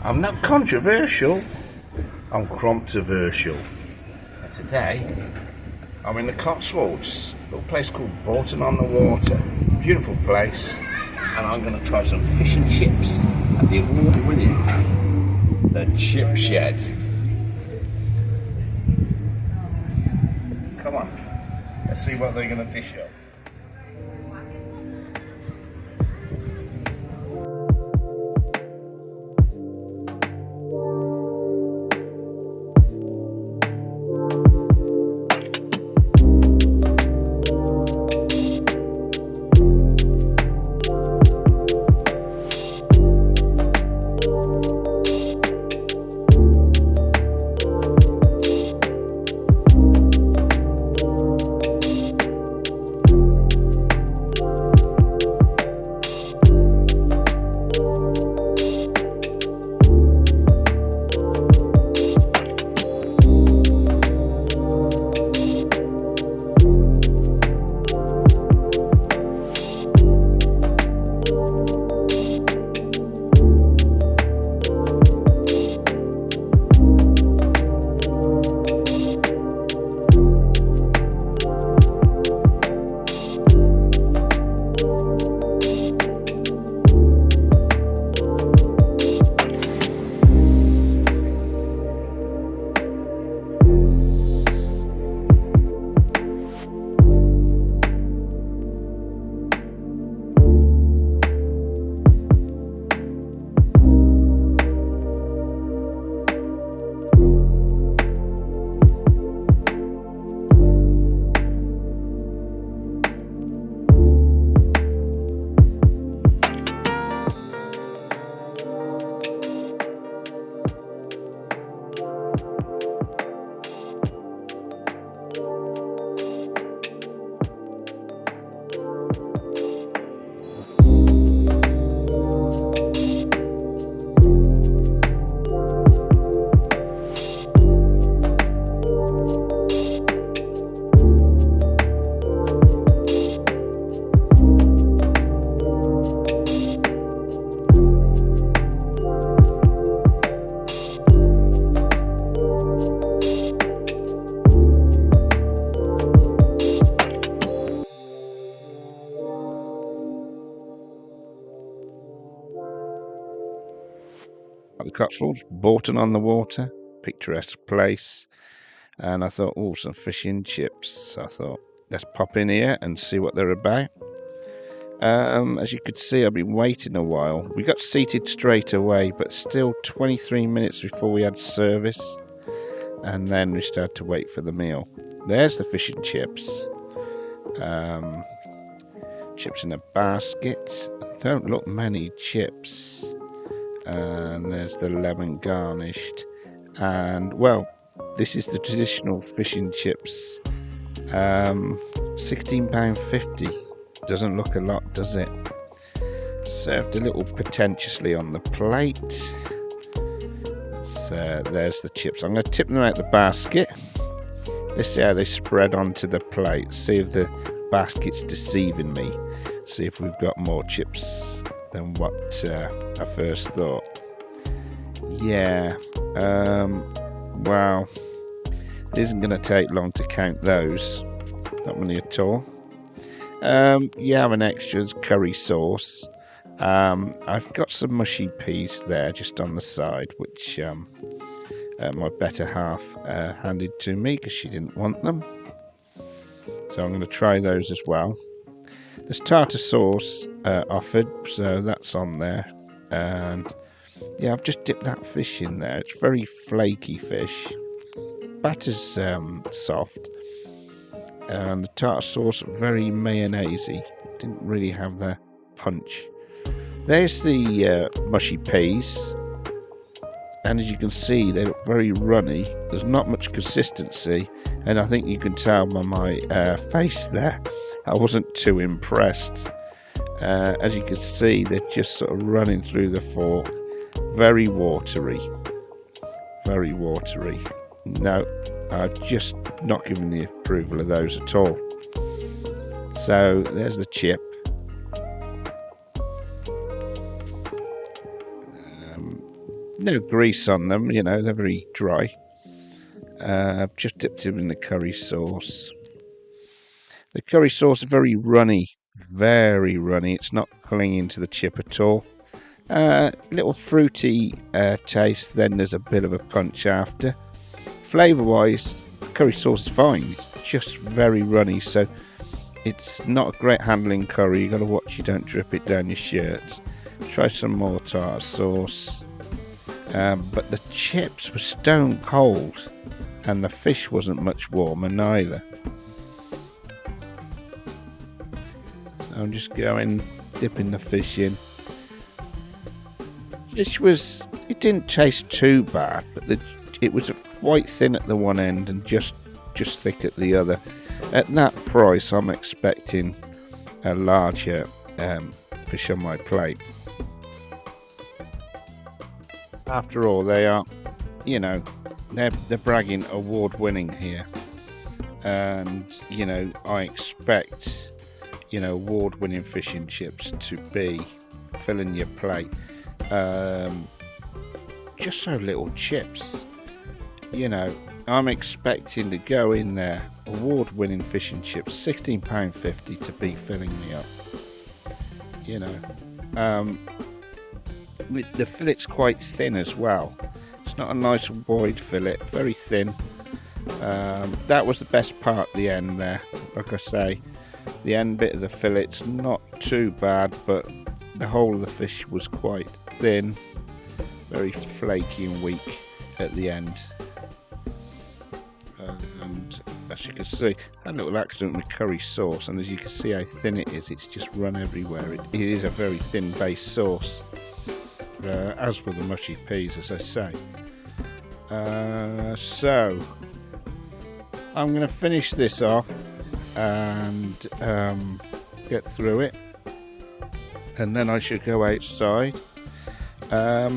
I'm not controversial, I'm controversial. Today, I'm in the Cotswolds, a little place called Bourton on the water. Beautiful place, and I'm going to try some fish and chips at the award-winning The Chip Shed. Come on, let's see what they're going to dish up. The Cotswolds, Bourton on the water, picturesque place, and I thought, oh, some fish and chips. I thought, let's pop in here and see what they're about. As you could see, I've been waiting a while. We got seated straight away, but still 23 minutes before we had service, and then we started to wait for the meal. There's the fish and chips. Chips in a basket. Don't look many chips. And there's the lemon garnished, and well, this is the traditional fish and chips. £16.50. Doesn't look a lot, does it? Served a little pretentiously on the plate. There's the chips. I'm going to tip them out the basket. Let's see how they spread onto the plate. See if the basket's deceiving me. See if we've got more chips than what I first thought. Yeah, wow, it isn't going to take long to count those. Not many at all. You have an extra curry sauce. I've got some mushy peas there just on the side, which my better half handed to me because she didn't want them. So I'm going to try those as well. There's tartar sauce offered, so that's on there. And yeah, I've just dipped that fish in there. It's very flaky fish. Batter's soft. And the tartar sauce very mayonnaisey. Didn't really have the punch. There's the mushy peas. And as you can see, they look very runny. There's not much consistency. And I think you can tell by my face there, I wasn't too impressed. As you can see, they're just sort of running through the fork. Very watery. Very watery. No, I'm just not giving the approval of those at all. So there's the chip. No grease on them, you know, they're very dry. I've just dipped them in the curry sauce. The curry sauce is very runny, very runny. It's not clinging to the chip at all. Little fruity taste, then there's a bit of a punch after. Flavour wise, curry sauce is fine, it's just very runny, so it's not a great handling curry. You've got to watch you don't drip it down your shirts. Try some more tartar sauce. But the chips were stone cold, and the fish wasn't much warmer neither. So I'm just going, dipping the fish in. It didn't taste too bad, but it was quite thin at the one end and just thick at the other. At that price, I'm expecting a larger fish on my plate. After all, they are, you know, they're bragging award-winning here, and you know, I expect, you know, award-winning fish and chips to be filling your plate. Just so little chips, you know, I'm expecting to go in there, award-winning fish and chips, £16.50 to be filling me up. You know, the fillet's quite thin as well. It's not a nice wide fillet, very thin. That was the best part, the end there. Like I say, the end bit of the fillet's not too bad, but the whole of the fish was quite thin, very flaky and weak at the end. And as you can see, I had a little accident with curry sauce, and as you can see how thin it is, it's just run everywhere. It is a very thin base sauce, as for the mushy peas, as I say. So I'm going to finish this off and get through it, and then I should go outside. I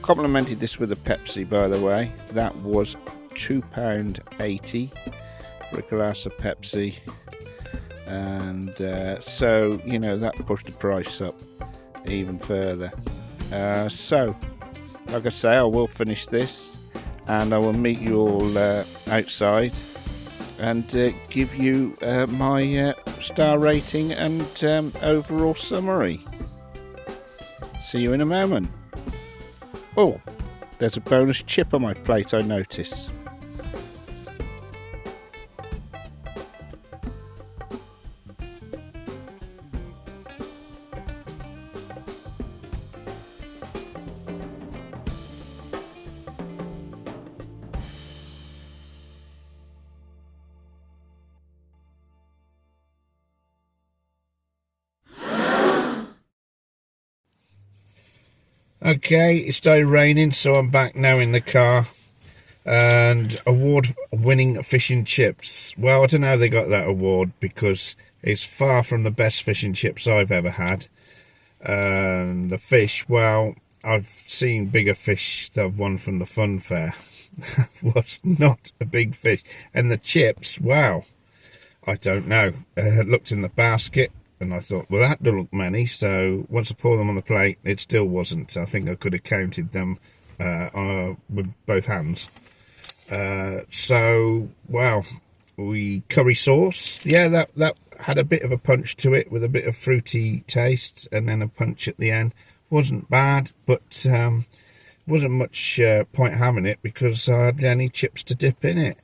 complimented this with a Pepsi, by the way. That was £2.80 for a glass of Pepsi, and so you know, that pushed the price up even further. So like I say, I will finish this and I will meet you all outside and give you my star rating and overall summary. See you in a moment. Oh, there's a bonus chip on my plate, I notice. Okay, it started raining, so I'm back now in the car. And award-winning fish and chips. Well, I don't know how they got that award, because it's far from the best fish and chips I've ever had. And the fish, well, I've seen bigger fish that have won from the fun fair. Was not a big fish. And the chips, wow, I don't know. Looked in the basket, and I thought, well, that don't look many. So once I poured them on the plate, it still wasn't. I think I could have counted them with both hands. So, wow, curry sauce. Yeah, that had a bit of a punch to it, with a bit of fruity taste, and then a punch at the end. Wasn't bad, but wasn't much point having it, because I had any chips to dip in it.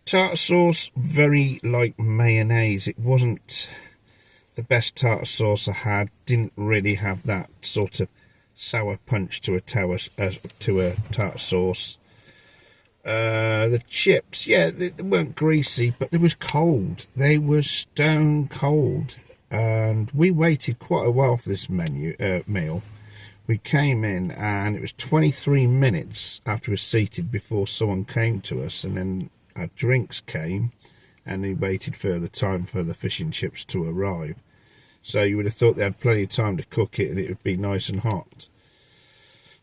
Tartar sauce, very like mayonnaise. It wasn't the best tartar sauce I had. Didn't really have that sort of sour punch to a tartar sauce. The chips, yeah, they weren't greasy, but they was cold. They were stone cold, and we waited quite a while for this meal. We came in, and it was 23 minutes after we were seated before someone came to us, and then our drinks came, and we waited further time for the fish and chips to arrive. So you would have thought they had plenty of time to cook it, and it would be nice and hot.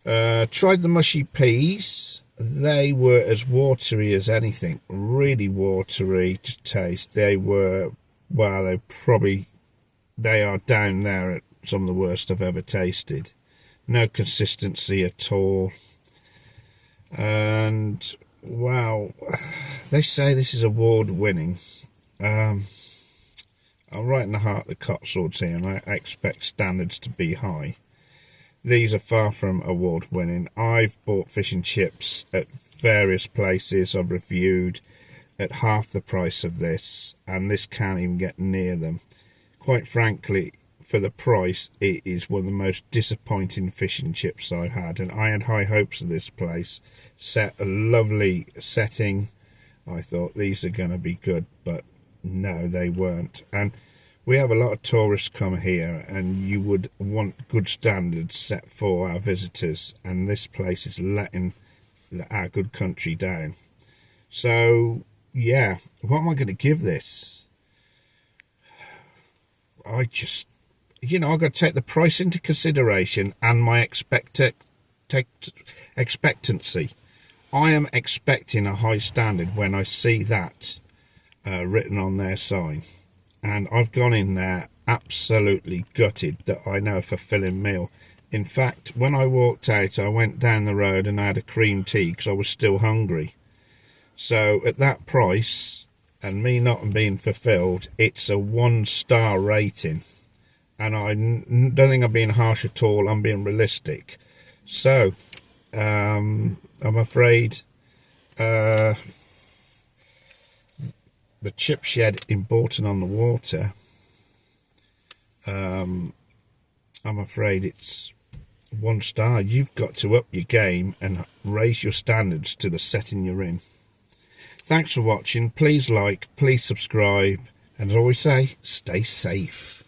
Tried the mushy peas. They were as watery as anything, really watery to taste. They were, well, they are down there at some of the worst I've ever tasted. no consistency at all. And wow, they say this is award winning. I'm right in the heart of the Cotswolds here, and I expect standards to be high. These are far from award winning. I've bought fish and chips at various places I've reviewed at half the price of this, and this can't even get near them. Quite frankly, for the price, it is one of the most disappointing fish and chips I've had, and I had high hopes of this place. Set a lovely setting. I thought these are going to be good, but no, they weren't. And we have a lot of tourists come here, and you would want good standards set for our visitors, and this place is letting our good country down. So yeah, what am I going to give this? I just, I've got to take the price into consideration and my expectancy. I am expecting a high standard when I see that written on their sign. And I've gone in there absolutely gutted that I know a fulfilling meal. In fact, when I walked out, I went down the road and I had a cream tea because I was still hungry. So at that price, and me not being fulfilled, it's a 1-star rating. And I don't think I'm being harsh at all, I'm being realistic. So, I'm afraid the chip shed in Bourton on the water, I'm afraid it's 1 star. You've got to up your game and raise your standards to the setting you're in. Thanks for watching. Please like, please subscribe, and as I always say, stay safe.